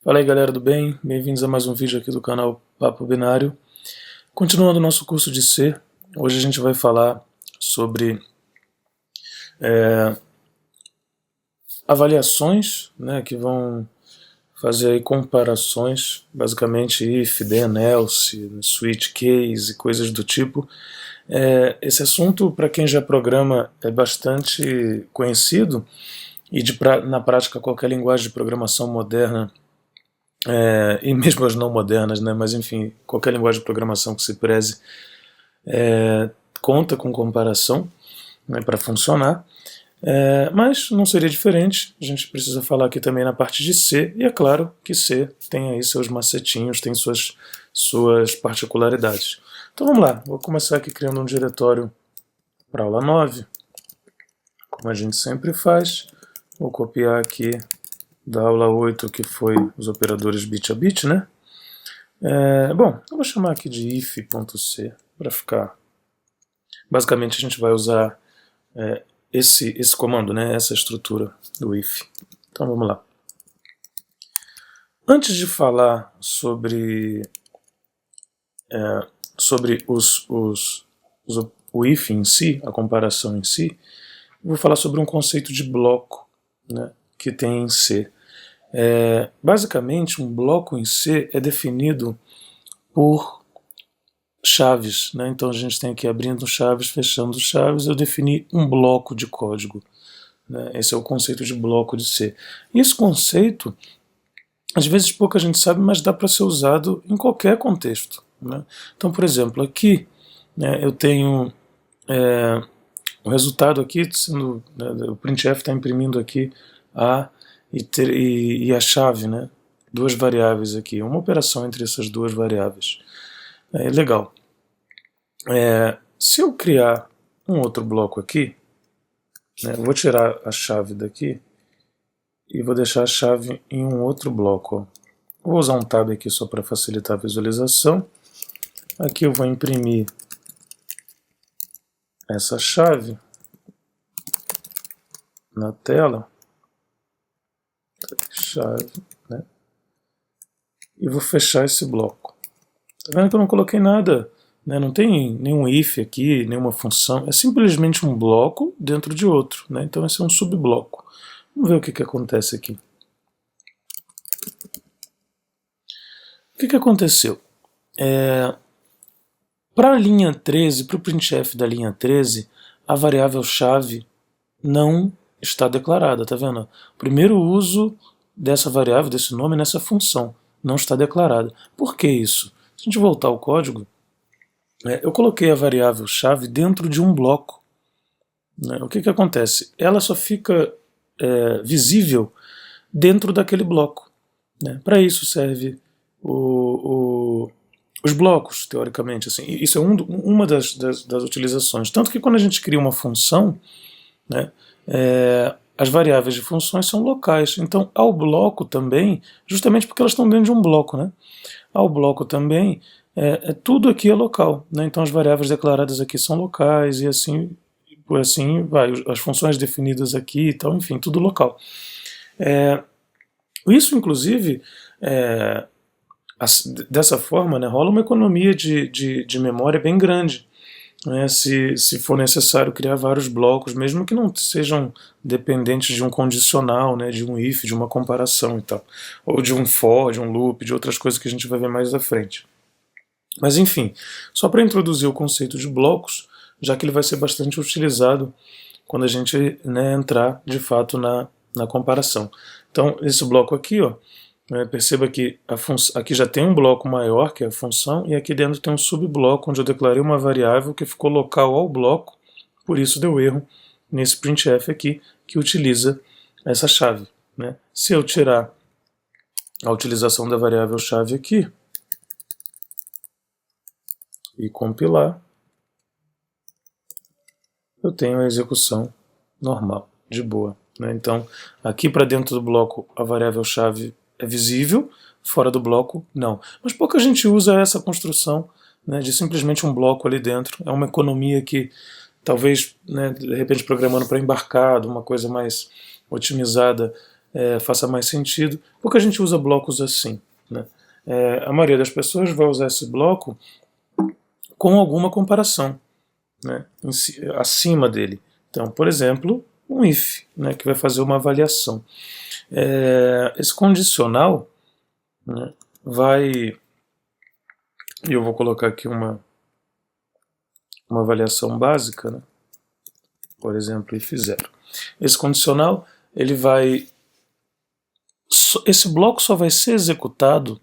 Fala aí galera do bem, bem-vindos a mais um vídeo aqui do canal Papo Binário. Continuando o nosso curso de C, hoje a gente vai falar sobre avaliações, né, que vão fazer aí comparações, basicamente if, then, else, switch case e coisas do tipo. Esse assunto, para quem já programa, é bastante conhecido e na prática qualquer linguagem de programação moderna e mesmo as não modernas, né, mas enfim, qualquer linguagem de programação que se preze conta com comparação, né, para funcionar, mas não seria diferente. A gente precisa falar aqui também na parte de C, e é claro que C tem aí seus macetinhos, tem suas particularidades. Então vamos lá, vou começar aqui criando um diretório para aula 9, como a gente sempre faz. Vou copiar aqui da aula 8, que foi os operadores bit a bit, né? Bom, eu vou chamar aqui de if.c para ficar... Basicamente a gente vai usar esse comando, né? Essa estrutura do if. Então vamos lá. Antes de falar sobre o if em si, a comparação em si, eu vou falar sobre um conceito de bloco, né, que tem em C. Basicamente, um bloco em C é definido por chaves, né? Então a gente tem aqui abrindo chaves, fechando chaves, eu defini um bloco de código, né? Esse é o conceito de bloco de C. E esse conceito, às vezes pouca gente sabe, mas dá para ser usado em qualquer contexto, né? Então, por exemplo, aqui, né, eu tenho o resultado aqui, sendo, né, o printf está imprimindo aqui A e a chave, né? Duas variáveis aqui, uma operação entre essas duas variáveis. Legal. Se eu criar um outro bloco aqui, né, eu vou tirar a chave daqui e vou deixar a chave em um outro bloco. Ó. Vou usar um tab aqui só para facilitar a visualização. Aqui eu vou imprimir essa chave na tela. Chave, né? E vou fechar esse bloco. Tá vendo que eu não coloquei nada, né? Não tem nenhum if aqui, nenhuma função, é simplesmente um bloco dentro de outro, né? Então esse é um subbloco. Vamos ver o que acontece aqui. O que aconteceu? Para a linha 13, para o printf da linha 13, a variável chave não está declarada, tá vendo? O primeiro uso dessa variável, desse nome, nessa função, não está declarada. Por que isso? Se a gente voltar ao código, eu coloquei a variável chave dentro de um bloco. Né? O que acontece? Ela só fica visível dentro daquele bloco. Né? Para isso serve os blocos, teoricamente. Assim. Isso é uma das utilizações. Tanto que quando a gente cria uma função, né, as variáveis de funções são locais. Então, ao bloco também, justamente porque elas estão dentro de um bloco, né? Ao bloco também, tudo aqui é local. Né? Então, as variáveis declaradas aqui são locais e assim, por assim vai. As funções definidas aqui e tal, enfim, tudo local. Isso, inclusive, dessa forma, né, rola uma economia de memória bem grande. Se for necessário criar vários blocos, mesmo que não sejam dependentes de um condicional, né, de um if, de uma comparação e tal, ou de um for, de um loop, de outras coisas que a gente vai ver mais à frente. Mas enfim, só para introduzir o conceito de blocos, já que ele vai ser bastante utilizado quando a gente, né, entrar de fato na comparação. Então esse bloco aqui, ó, perceba que aqui já tem um bloco maior, que é a função, e aqui dentro tem um subbloco, onde eu declarei uma variável que ficou local ao bloco, por isso deu erro nesse printf aqui, que utiliza essa chave. Né? Se eu tirar a utilização da variável chave aqui, e compilar, eu tenho a execução normal, de boa. Né? Então, aqui para dentro do bloco, a variável chave é visível, fora do bloco, não. Mas pouca gente usa essa construção, né, de simplesmente um bloco ali dentro. É uma economia que talvez, né, de repente programando para embarcado, uma coisa mais otimizada, faça mais sentido, porque a gente usa blocos assim, né? A maioria das pessoas vai usar esse bloco com alguma comparação, né, acima dele. Então, por exemplo, um if, né, que vai fazer uma avaliação. Esse condicional, né, vai... E eu vou colocar aqui uma avaliação básica, né, por exemplo, if 0. Esse condicional, ele vai... Esse bloco só vai ser executado,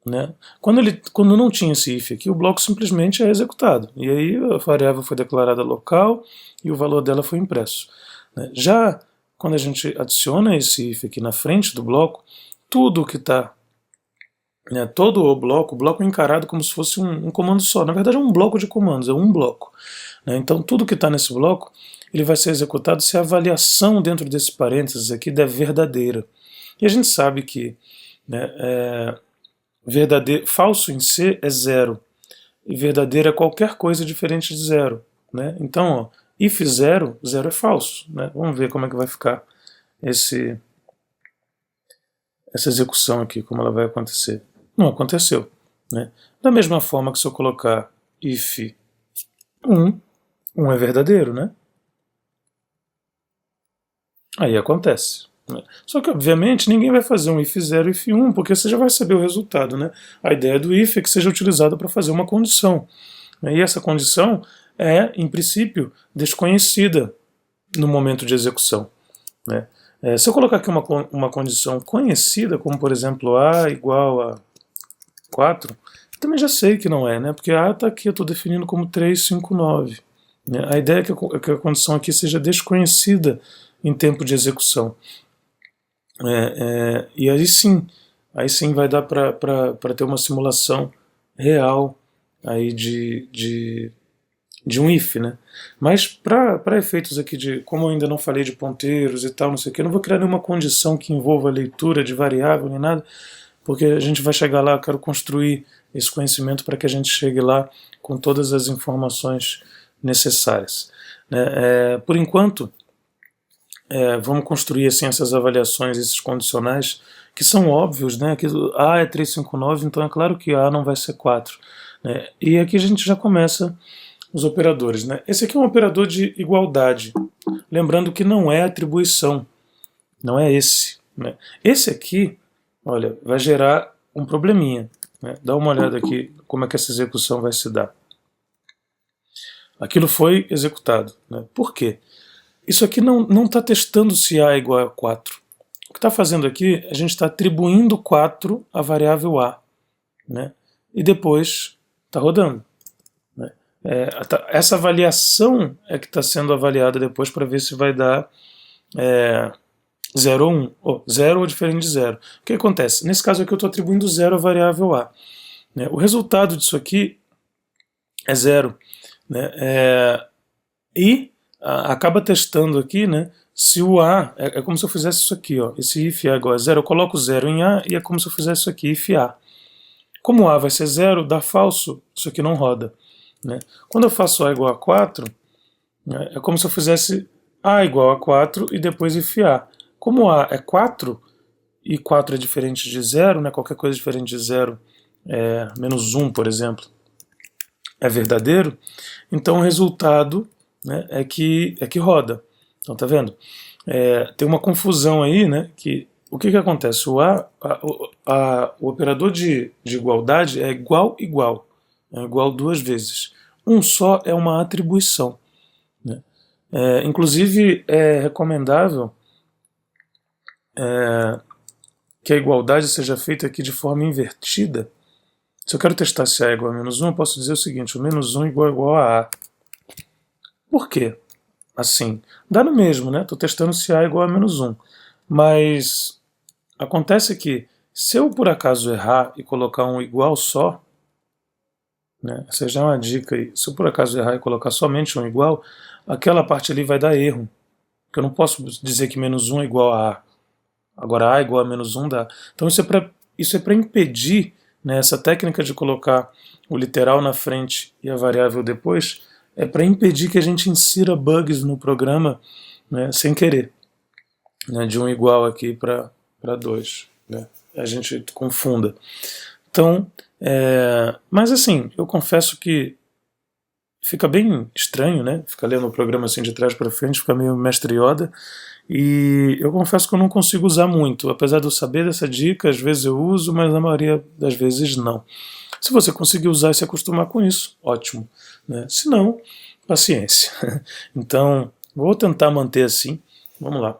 né, quando não tinha esse if aqui, o bloco simplesmente é executado. E aí a variável foi declarada local e o valor dela foi impresso, né. Já quando a gente adiciona esse if aqui na frente do bloco, tudo que está, né, todo o bloco é encarado como se fosse um comando só. Na verdade é um bloco de comandos, é um bloco, né. Então tudo que está nesse bloco, ele vai ser executado se a avaliação dentro desse parênteses aqui der verdadeira. E a gente sabe que, né, falso em C é 0, e verdadeiro é qualquer coisa diferente de 0, né? Então, ó, if 0, 0 é falso, né? Vamos ver como é que vai ficar essa execução aqui, como ela vai acontecer. Não aconteceu, né? Da mesma forma que se eu colocar if 1, 1 é verdadeiro, né? Aí acontece. Só que, obviamente, ninguém vai fazer um if 0 e if 1, porque você já vai saber o resultado, né? A ideia do if é que seja utilizada para fazer uma condição. E essa condição é, em princípio, desconhecida no momento de execução, né? Se eu colocar aqui uma condição conhecida, como, por exemplo, A igual a 4, eu também já sei que não é, né? Porque A está aqui, eu estou definindo como 3, 5, 9. Né? A ideia é que a condição aqui seja desconhecida em tempo de execução. E aí sim vai dar para ter uma simulação real aí de um if, né? Mas para efeitos aqui de, como eu ainda não falei de ponteiros e tal, não sei o que, eu não vou criar nenhuma condição que envolva a leitura de variável nem nada, porque a gente vai chegar lá, eu quero construir esse conhecimento para que a gente chegue lá com todas as informações necessárias, né? Por enquanto, vamos construir assim, essas avaliações, esses condicionais, que são óbvios, né? Que A é 359, então é claro que A não vai ser 4. Né? E aqui a gente já começa os operadores. Né? Esse aqui é um operador de igualdade, lembrando que não é atribuição, não é esse. Né? Esse aqui, olha, vai gerar um probleminha. Né? Dá uma olhada aqui como é que essa execução vai se dar. Aquilo foi executado. Né? Por quê? Isso aqui não está testando se A é igual a 4. O que está fazendo aqui, a gente está atribuindo 4 à variável A. Né? E depois está rodando. Né? Essa avaliação é que está sendo avaliada depois para ver se vai dar 0 ou 1. 0 ou diferente de 0. O que acontece? Nesse caso aqui eu estou atribuindo 0 à variável A. Né? O resultado disso aqui é 0. Né? E acaba testando aqui, né, se o A, é como se eu fizesse isso aqui, ó, esse if A igual a 0, eu coloco 0 em A e é como se eu fizesse isso aqui, if A. Como A vai ser 0, dá falso, isso aqui não roda. Né? Quando eu faço A igual a 4, né, é como se eu fizesse A igual a 4 e depois if A. Como A é 4 e 4 é diferente de 0, né, qualquer coisa diferente de 0 menos 1, por exemplo, é verdadeiro, então o resultado, né, é que roda. Então tá vendo? Tem uma confusão aí, né, que o que acontece? O operador de igualdade é igual, é igual duas vezes. Um só é uma atribuição. Né? Inclusive é recomendável que a igualdade seja feita aqui de forma invertida. Se eu quero testar se A é igual a menos 1, eu posso dizer o seguinte, o menos 1 igual a A. Por quê? Assim, dá no mesmo, né? Estou testando se A é igual a menos 1. Mas acontece que, se eu por acaso errar e colocar um igual só, né? Essa já é uma dica aí. Se eu por acaso errar e colocar somente um igual, aquela parte ali vai dar erro. Porque eu não posso dizer que menos 1 é igual a A. Agora A é igual a menos 1 dá. Então isso é para impedir, né, essa técnica de colocar o literal na frente e a variável depois, é para impedir que a gente insira bugs no programa, né, sem querer, né, de um igual aqui para para 2, né? A gente confunda. Então, mas assim, eu confesso que fica bem estranho, né? Ficar lendo o programa assim de trás para frente, fica meio mestre Yoda. E eu confesso que eu não consigo usar muito, apesar de eu saber dessa dica, às vezes eu uso, mas na maioria das vezes não. Se você conseguir usar e se acostumar com isso, ótimo, né? Se não, paciência. Então, vou tentar manter assim. Vamos lá.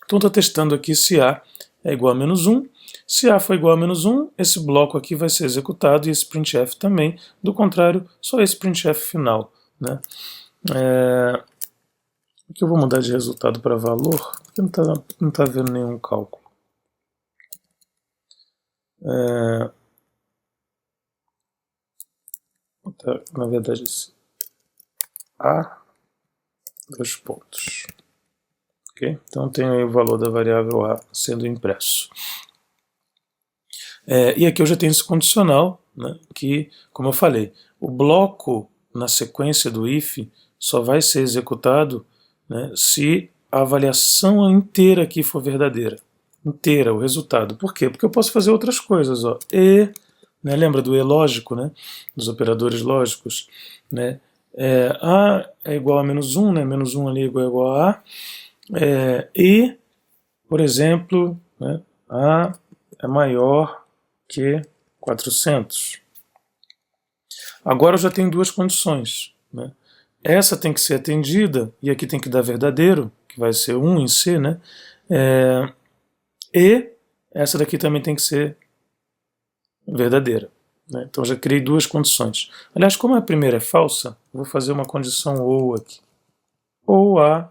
Então, estou testando aqui se A é igual a -1. Se A for igual a -1, esse bloco aqui vai ser executado e esse printf também. Do contrário, só esse printf final, né? Aqui eu vou mudar de resultado para valor, porque não está vendo nenhum cálculo. Na verdade, esse A, 2 pontos. Okay? Então tem aí o valor da variável A sendo impresso. E aqui eu já tenho esse condicional, né, que, como eu falei, o bloco na sequência do if só vai ser executado, né, se a avaliação inteira aqui for verdadeira. Inteira, o resultado. Por quê? Porque eu posso fazer outras coisas. Ó. Né, lembra do E lógico, né, dos operadores lógicos? Né? A é igual a -1, né, -1 ali é igual a A. E, por exemplo, né, A é maior que 400. Agora eu já tenho duas condições, né? Essa tem que ser atendida, e aqui tem que dar verdadeiro, que vai ser 1 em C, né? E essa daqui também tem que ser verdadeira, né? Então já criei duas condições. Aliás, como a primeira é falsa, vou fazer uma condição ou aqui. Ou A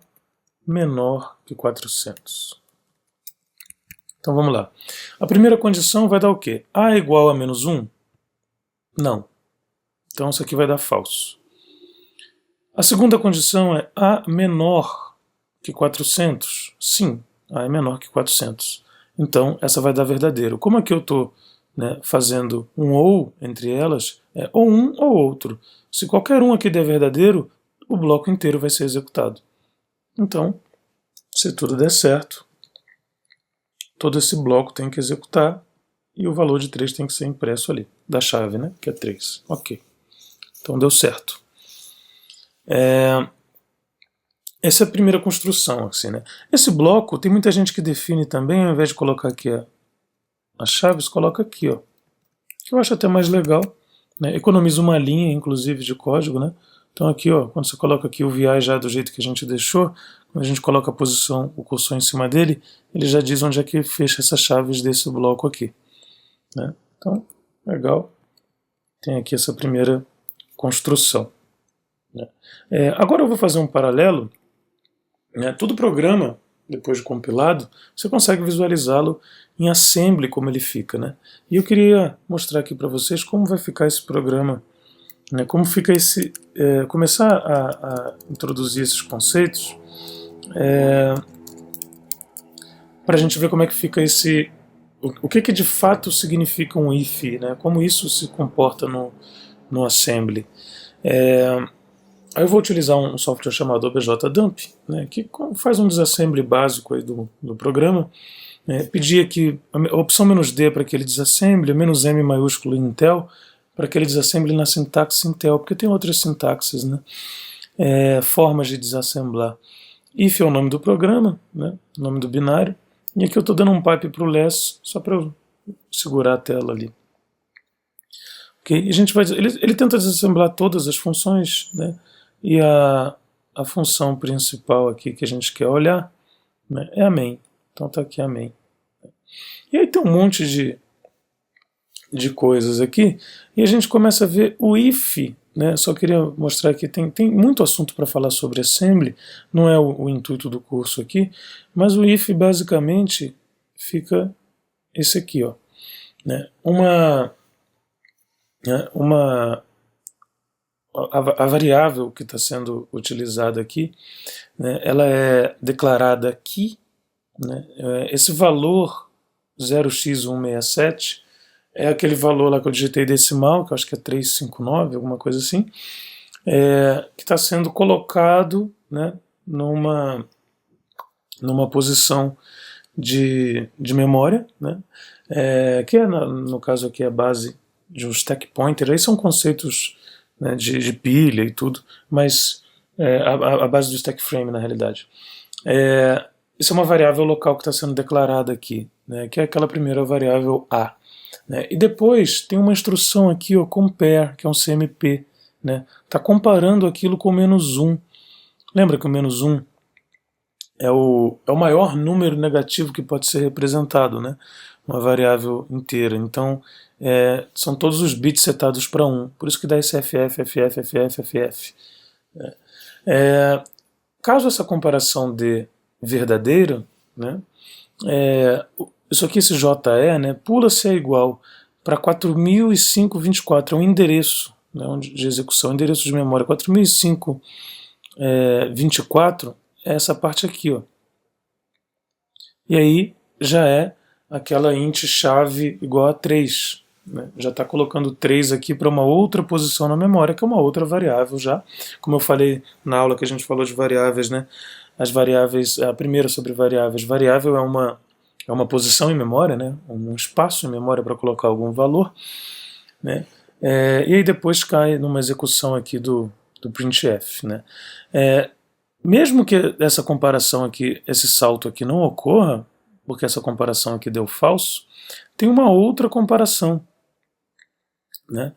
menor que 400. Então vamos lá. A primeira condição vai dar o quê? A igual a -1? Não. Então isso aqui vai dar falso. A segunda condição é A menor que 400? Sim, A é menor que 400. Então essa vai dar verdadeiro. Como aqui eu estou, né, fazendo um ou entre elas, é ou um ou outro. Se qualquer um aqui der verdadeiro, o bloco inteiro vai ser executado. Então, se tudo der certo, todo esse bloco tem que executar e o valor de 3 tem que ser impresso ali, da chave, né, que é 3. Ok. Então deu certo. Essa é a primeira construção. Assim, né? Esse bloco, tem muita gente que define também, ao invés de colocar aqui as chaves, coloca aqui, ó, que eu acho até mais legal. Né? Economiza uma linha, inclusive, de código. Né? Então aqui, ó, quando você coloca aqui o VI já do jeito que a gente deixou, quando a gente coloca a posição, o cursor em cima dele, ele já diz onde é que fecha essas chaves desse bloco aqui. Né? Então, legal. Tem aqui essa primeira construção. Né? Agora eu vou fazer um paralelo. Né? Todo programa, depois de compilado, você consegue visualizá-lo em assembly, como ele fica. Né? E eu queria mostrar aqui para vocês como vai ficar esse programa, né? Como fica esse... começar a introduzir esses conceitos para a gente ver como é que fica esse... O que de fato significa um if, né? Como isso se comporta no assembly. Aí eu vou utilizar um software chamado OBJDump, né, que faz um disassembly básico aí do programa. Pedir aqui a opção "-d" para aquele disassembly, "-m" maiúsculo em Intel, para aquele disassembly na sintaxe Intel, porque tem outras sintaxes, né, formas de desassemblar. If é o nome do programa, né, o nome do binário, e aqui eu estou dando um pipe para o less, só para eu segurar a tela ali. Okay? E a gente vai, ele tenta desassemblar todas as funções, né, e a função principal aqui que a gente quer olhar, né, é a main. Então está aqui a main. E aí tem um monte de coisas aqui, e a gente começa a ver o if, né? Só queria mostrar que tem muito assunto para falar sobre assembly, não é o intuito do curso aqui, mas o if basicamente fica esse aqui, ó, né? A variável que está sendo utilizada aqui, né, ela é declarada aqui, né, esse valor 0x167 é aquele valor lá que eu digitei decimal, que eu acho que é 359, alguma coisa assim, que está sendo colocado, né, numa posição de memória, né? Que é, no caso aqui, a base de um stack pointer. Aí são conceitos, né, de pilha e tudo, mas a base do stack frame, na realidade. Isso é uma variável local que está sendo declarada aqui, né, que é aquela primeira variável A. Né, e depois tem uma instrução aqui, ó, compare, que é um CMP. Está comparando aquilo com o -1. Lembra que o -1 é o maior número negativo que pode ser representado, né? Uma variável inteira. Então, são todos os bits setados para 1. Por isso que dá esse FF, FF, FF, FF. Caso essa comparação dê verdadeira, né? Isso aqui, esse JE, né? Pula se é igual para 4005.24, é um endereço, né, de execução, endereço de memória. 4005.24 é essa parte aqui, ó. E aí já é aquela int chave igual a 3. Né? Já está colocando 3 aqui para uma outra posição na memória, que é uma outra variável já. Como eu falei na aula que a gente falou de variáveis, né? As variáveis, a primeira sobre variáveis. Variável é uma posição em memória, né? Um espaço em memória para colocar algum valor. Né? E aí depois cai numa execução aqui do printf. Né? Mesmo que essa comparação aqui, esse salto aqui não ocorra, porque essa comparação aqui deu falso, tem uma outra comparação, né?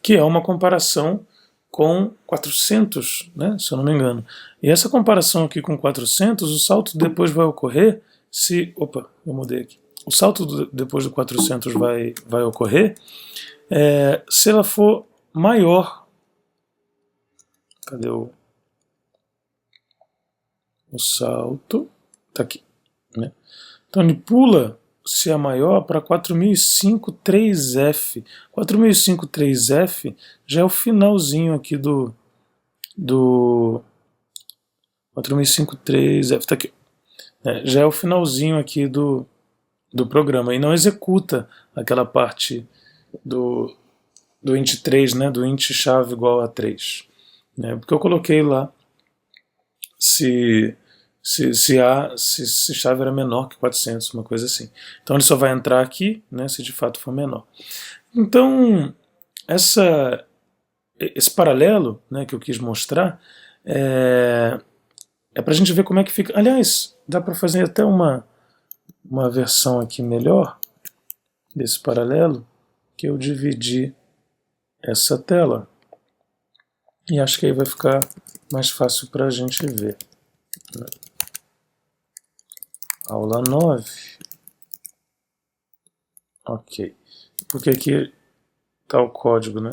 Que é uma comparação com 400, né? Se eu não me engano. E essa comparação aqui com 400, o salto depois vai ocorrer se... Opa, eu mudei aqui. O salto depois do 400 vai ocorrer se ela for maior. Cadê o salto? Está aqui. Né? Então ele pula, se é maior, para 4005.3f. 4005.3f já é o finalzinho aqui do 4005.3f. Está aqui. Já é o finalzinho aqui do programa e não executa aquela parte do int 3, né, do int chave igual a 3. Né, porque eu coloquei lá se chave era menor que 400, uma coisa assim. Então ele só vai entrar aqui, né, se de fato for menor. Então, esse paralelo, né, que eu quis mostrar é para a gente ver como é que fica. Aliás, dá para fazer até uma versão aqui melhor desse paralelo, que eu dividi essa tela. E acho que aí vai ficar mais fácil para a gente ver. Né? Aula 9. Ok. Porque aqui está o código, né?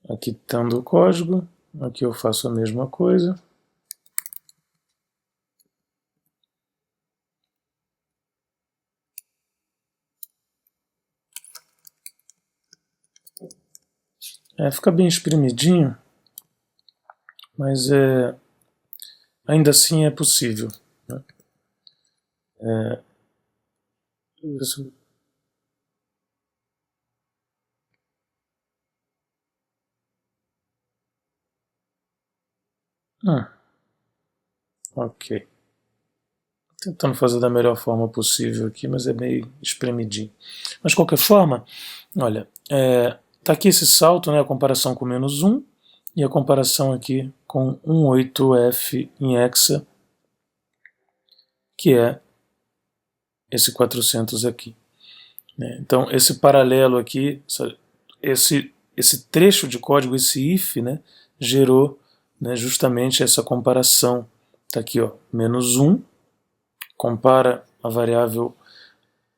Aqui tendo o código, aqui eu faço a mesma coisa. Fica bem espremidinho, mas ainda assim é possível. Né? Ok. Tentando fazer da melhor forma possível aqui, mas é meio espremidinho. Mas de qualquer forma, olha, tá aqui esse salto, né, a comparação com -1 e a comparação aqui com 18f em hexa, que é esse 400 aqui. Né? Então esse paralelo aqui, esse trecho de código, esse if, né, gerou, né, justamente essa comparação. Tá aqui, ó, -1, compara a variável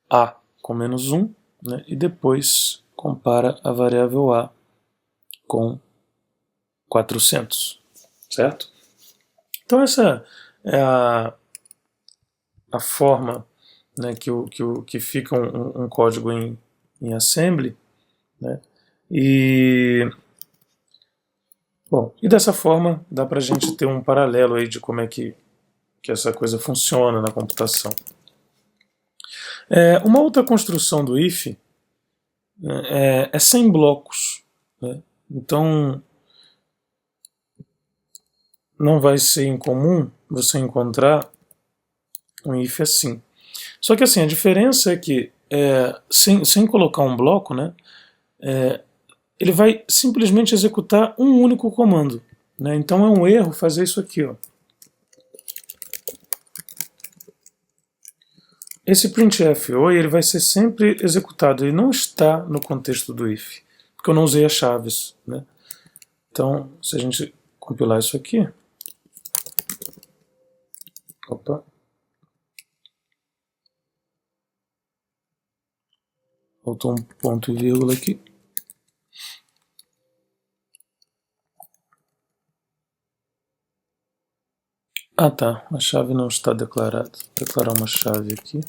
a com -1, né, e depois compara a variável a com 400, certo? Então essa é a forma, né, que fica um código em assembly, né, bom, e dessa forma dá para a gente ter um paralelo aí de como é que essa coisa funciona na computação. Uma outra construção do if, né, é sem blocos. Né? Então, não vai ser incomum você encontrar um if assim. Só que assim, a diferença é que sem colocar um bloco, né, ele vai simplesmente executar um único comando, né? Então é um erro fazer isso aqui, ó. Esse printf oi, ele vai ser sempre executado, ele não está no contexto do if, porque eu não usei as chaves, né? Então, se a gente compilar isso aqui, opa, faltou um ponto e vírgula aqui. Ah tá, a chave não está declarada. Vou declarar uma chave aqui.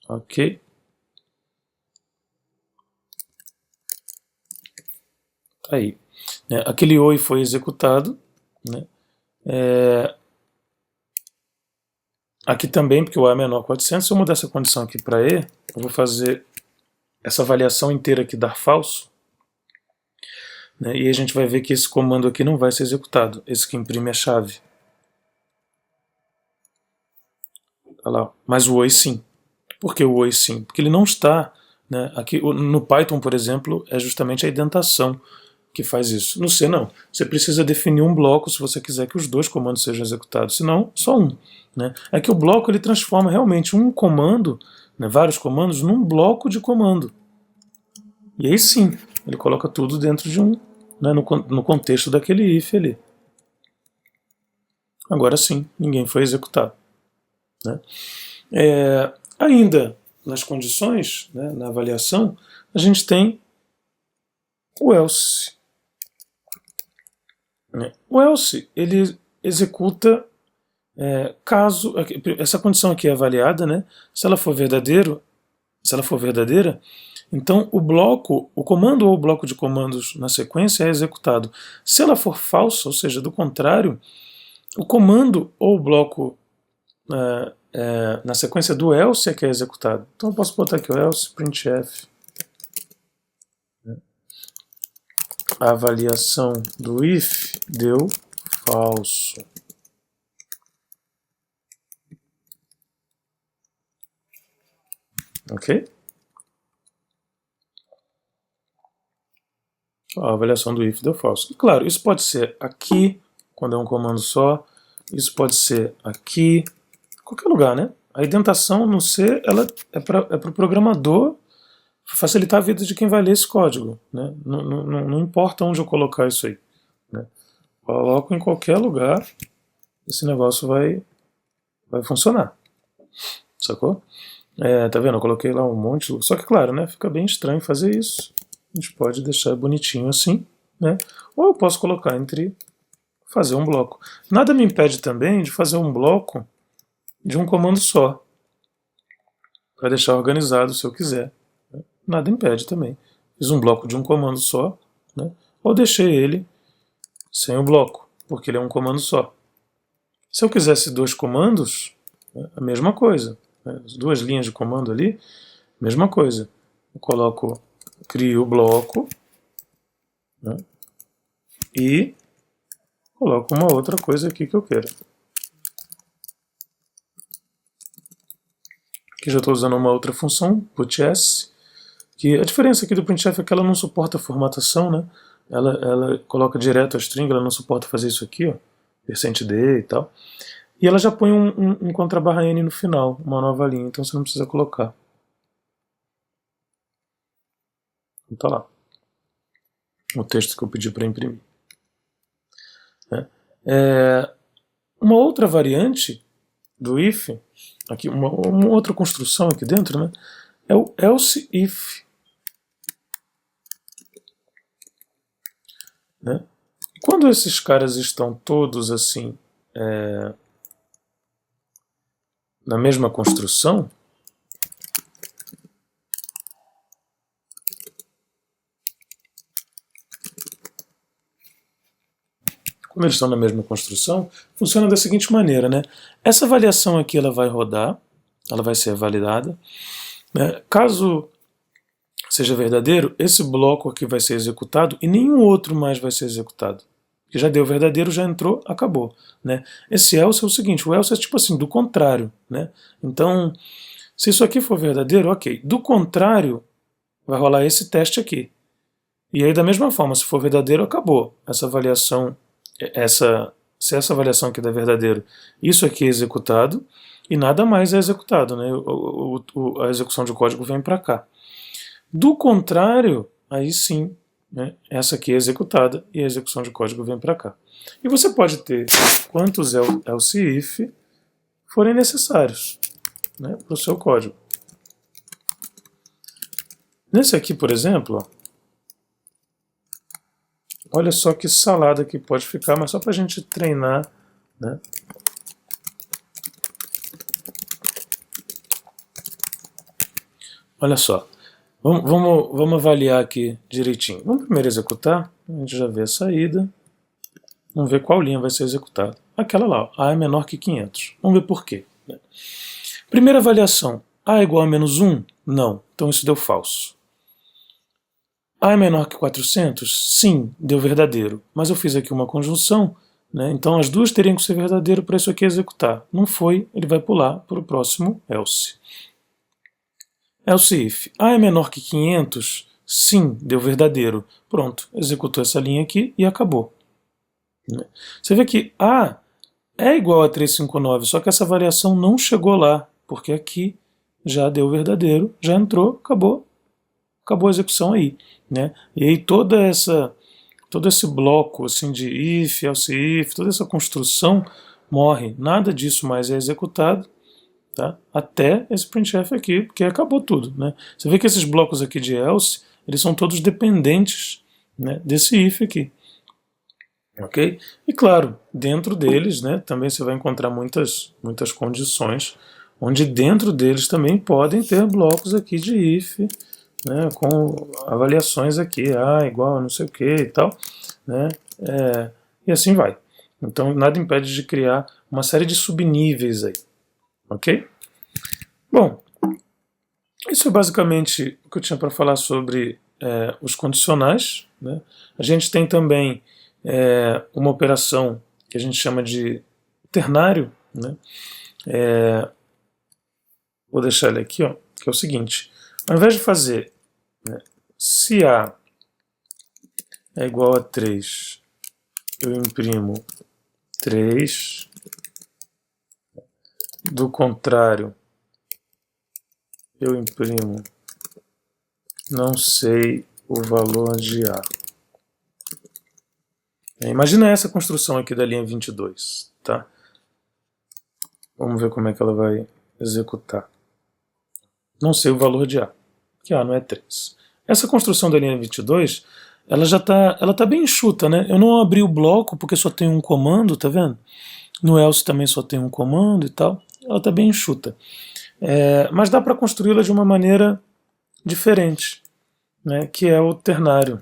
Ok. Tá aí. Aquele oi foi executado, né? Aqui também, porque o A é menor que 400, se eu mudar essa condição aqui para E, eu vou fazer essa avaliação inteira aqui dar falso, né? E a gente vai ver que esse comando aqui não vai ser executado, esse que imprime a chave. Olha lá, mas o oi sim. Por que o oi sim? Porque ele não está, né? Aqui no Python, por exemplo, é justamente a indentação que faz isso. No C não. Você precisa definir um bloco se você quiser que os dois comandos sejam executados, senão só um, né? É que o bloco ele transforma realmente um comando, né, vários comandos, num bloco de comando. E aí sim, ele coloca tudo dentro de um, né, no contexto daquele if ali. Agora sim, ninguém foi executado, né? Ainda nas condições, né, na avaliação, a gente tem o else. O else ele executa caso essa condição aqui é avaliada, né? Se ela for verdadeira, então o comando ou o bloco de comandos na sequência é executado. Se ela for falsa, ou seja, do contrário, o comando ou o bloco na sequência do else é que é executado. Então eu posso botar aqui o else printf. A avaliação do if deu falso. Ok? A avaliação do if deu falso. E claro, isso pode ser aqui, quando é um comando só. Isso pode ser aqui, qualquer lugar, né? A indentação no C ela é para o programador facilitar a vida de quem vai ler esse código, né? Não importa onde eu colocar isso aí, né? Coloco em qualquer lugar, esse negócio vai funcionar, sacou? Tá vendo? Eu coloquei lá um monte, só que claro, né? Fica bem estranho fazer isso. A gente pode deixar bonitinho assim, né? Ou eu posso colocar fazer um bloco. Nada me impede também de fazer um bloco de um comando só, para deixar organizado se eu quiser. Né? Nada impede também. Fiz um bloco de um comando só, né? Ou deixei ele sem o bloco, porque ele é um comando só. Se eu quisesse dois comandos, né, a mesma coisa. Né? As duas linhas de comando ali, mesma coisa. Eu crio o bloco, né, e coloco uma outra coisa aqui que eu quero. Aqui já estou usando uma outra função, puts, que a diferença aqui do printf é que ela não suporta formatação, né? Ela coloca direto a string, ela não suporta fazer isso aqui, ó, %d e tal. E ela já põe um contrabarra n no final, uma nova linha, então você não precisa colocar. Então tá lá. O texto que eu pedi para imprimir. Né? Uma outra variante do if, aqui uma outra construção aqui dentro, né, é o else if. Né? Quando esses caras estão todos assim na mesma construção, quando eles estão na mesma construção, funciona da seguinte maneira, né? Essa avaliação aqui ela vai rodar, ela vai ser validada. Né? Caso seja verdadeiro, esse bloco aqui vai ser executado e nenhum outro mais vai ser executado. que já deu verdadeiro, já entrou, acabou, né? Esse else é o seguinte, o else é tipo assim, do contrário, né? Então, se isso aqui for verdadeiro, ok. Do contrário, vai rolar esse teste aqui. E aí, da mesma forma, se for verdadeiro, acabou. Essa avaliação, se essa avaliação aqui der verdadeiro, isso aqui é executado e nada mais é executado, né? A execução de código vem para cá. Do contrário, aí sim, né, essa aqui é executada e a execução de código vem para cá. E você pode ter quantos else if forem necessários, né, para o seu código. Nesse aqui, por exemplo, ó, olha só que salada que pode ficar, mas só para a gente treinar, né? Olha só, vamos avaliar aqui direitinho. Vamos primeiro executar, a gente já vê a saída. Vamos ver qual linha vai ser executada. Aquela lá, ó, A é menor que 500. Vamos ver por quê. Né? Primeira avaliação, A é igual a menos 1? Não, então isso deu falso. A é menor que 400? Sim, deu verdadeiro. Mas eu fiz aqui uma conjunção, né? Então as duas teriam que ser verdadeiro para isso aqui executar. Não foi, ele vai pular para o próximo else. Else if. A é menor que 500? Sim, deu verdadeiro. Pronto, executou essa linha aqui e acabou. Você vê que A é igual a 359, só que essa variação não chegou lá, porque aqui já deu verdadeiro, já entrou, acabou a execução aí, né? E aí todo esse bloco assim de if, else if, toda essa construção morre, nada disso mais é executado, tá? Até esse printf aqui, porque acabou tudo, né? Você vê que esses blocos aqui de else, eles são todos dependentes, né, desse if aqui. Ok? E claro, dentro deles, né, também você vai encontrar muitas condições, onde dentro deles também podem ter blocos aqui de if, né, com avaliações aqui, igual a não sei o que e tal, né, e assim vai. Então nada impede de criar uma série de subníveis aí, ok? Bom, isso é basicamente o que eu tinha para falar sobre os condicionais, né? A gente tem também uma operação que a gente chama de ternário, né? Vou deixar ele aqui, ó, que é o seguinte: ao invés de fazer, né, se A é igual a 3, eu imprimo 3, do contrário, eu imprimo não sei o valor de A. Imagina essa construção aqui da linha 22, tá? Vamos ver como é que ela vai executar. Não sei o valor de A, que A não é 3. Essa construção da linha 22, ela já tá bem enxuta, né? Eu não abri o bloco porque só tem um comando, tá vendo? No else também só tem um comando e tal. Ela tá bem enxuta. Mas dá para construí-la de uma maneira diferente, né? Que é o ternário.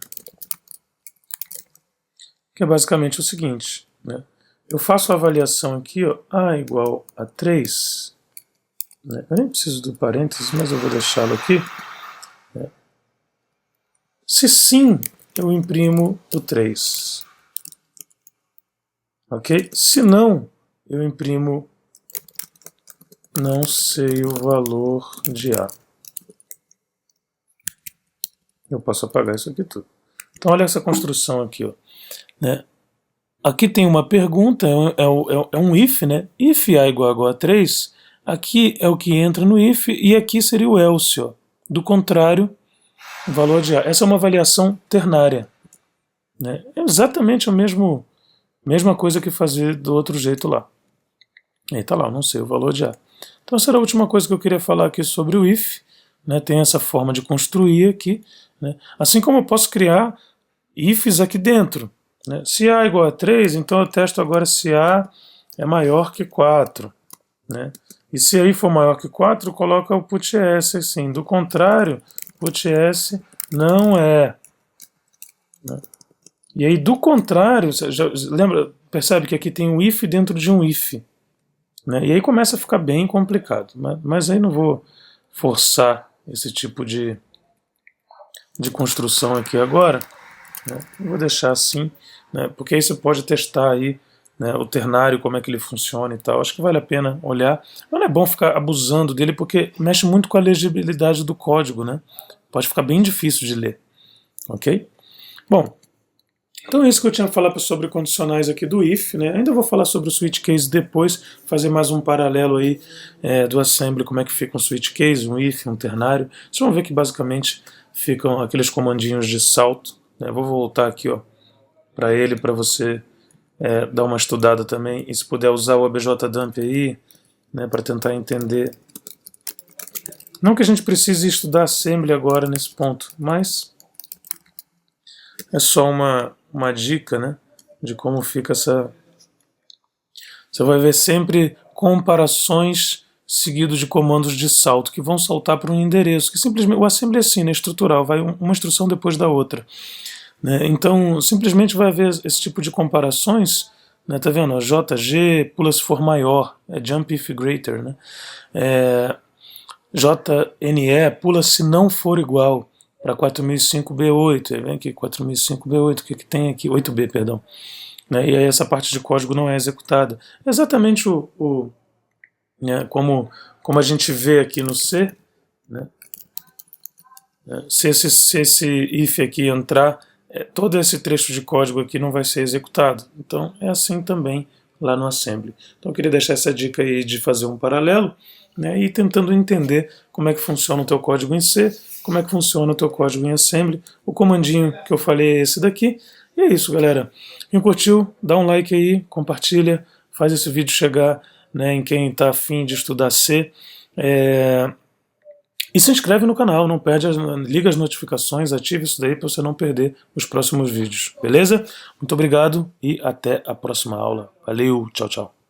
Que é basicamente o seguinte, né? Eu faço a avaliação aqui, ó, A igual a 3, né? Eu nem preciso do parênteses, mas eu vou deixá-lo aqui, né? Se sim, eu imprimo o 3, ok? Se não, eu imprimo não sei o valor de A. Eu posso apagar isso aqui tudo. Então olha essa construção aqui, ó, né? Aqui tem uma pergunta, é um if, né? If A igual a 3, aqui é o que entra no if e aqui seria o else, ó. Do contrário, o valor de A. Essa é uma avaliação ternária, né? É exatamente a mesma coisa que fazer do outro jeito lá. Aí tá lá, não sei o valor de A. Então essa era a última coisa que eu queria falar aqui sobre o if, né? Tem essa forma de construir aqui, né? Assim como eu posso criar ifs aqui dentro, né? Se A é igual a 3, então eu testo agora se A é maior que 4, né? E se aí for maior que 4, coloca o putS assim. Do contrário, putS não é, né? E aí do contrário, você já lembra, percebe que aqui tem um if dentro de um if, né? E aí começa a ficar bem complicado, mas aí não vou forçar esse tipo de construção aqui agora, né? Vou deixar assim. né, porque aí você pode testar aí, né, o ternário, como é que ele funciona e tal. Acho que vale a pena olhar, mas não é bom ficar abusando dele porque mexe muito com a legibilidade do código, né? Pode ficar bem difícil de ler, ok? Bom, então é isso que eu tinha a falar sobre condicionais aqui do if, né? Ainda vou falar sobre o switch case depois, fazer mais um paralelo aí do assembly, como é que fica um switch case, um if, um ternário. Vocês vão ver que basicamente ficam aqueles comandinhos de salto, né? Vou voltar aqui, ó, para ele, para você dar uma estudada também, e se puder usar o objdump aí, né, para tentar entender. Não que a gente precise estudar assembly agora nesse ponto, mas é só uma dica, né, de como fica essa... Você vai ver sempre comparações seguidos de comandos de salto, que vão saltar para um endereço, que simplesmente... O assembly é assim, né, estrutural, vai uma instrução depois da outra. Né? Então, simplesmente vai haver esse tipo de comparações, né? Tá vendo? JG pula se for maior, é jump if greater, né? JNE pula se não for igual para 4005B8, vem aqui 4005B8, o que tem aqui? 8B, perdão. Né? E aí essa parte de código não é executada. É exatamente né, como a gente vê aqui no C, né? Se esse if aqui entrar, todo esse trecho de código aqui não vai ser executado. Então é assim também lá no assembly. Então eu queria deixar essa dica aí de fazer um paralelo, né, e tentando entender como é que funciona o teu código em C, como é que funciona o teu código em assembly. O comandinho que eu falei é esse daqui. E é isso, galera. Quem curtiu, dá um like aí, compartilha, faz esse vídeo chegar, né, em quem está afim de estudar C. E se inscreve no canal, não perde, liga as notificações, ative isso daí para você não perder os próximos vídeos, beleza? Muito obrigado e até a próxima aula. Valeu, tchau, tchau.